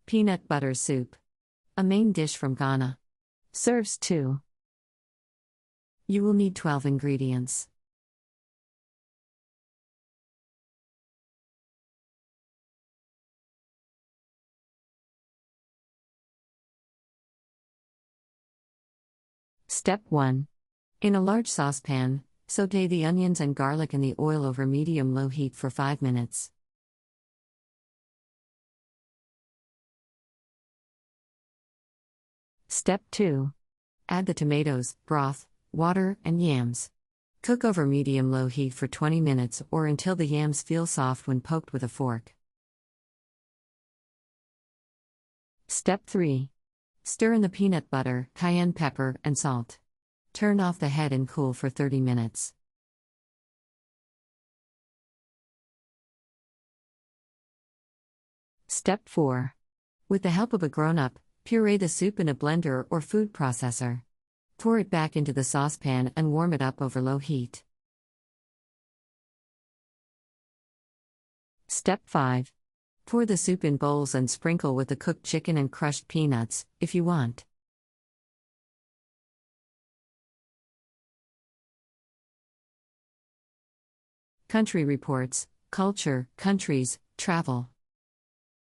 Peanut butter soup. A main dish from Ghana. Serves 2. You will need 12 ingredients. Step 1. In a large saucepan, sauté the onions and garlic in the oil over medium-low heat for 5 minutes. Step 2. Add the tomatoes, broth, water, and yams. Cook over medium-low heat for 20 minutes or until the yams feel soft when poked with a fork. Step 3. Stir in the peanut butter, cayenne pepper, and salt. Turn off the head and cool for 30 minutes. Step 4. With the help of a grown-up, puree the soup in a blender or food processor. Pour it back into the saucepan and warm it up over low heat. Step 5. Pour the soup in bowls and sprinkle with the cooked chicken and crushed peanuts, if you want. Country Reports, Culture, Countries, Travel.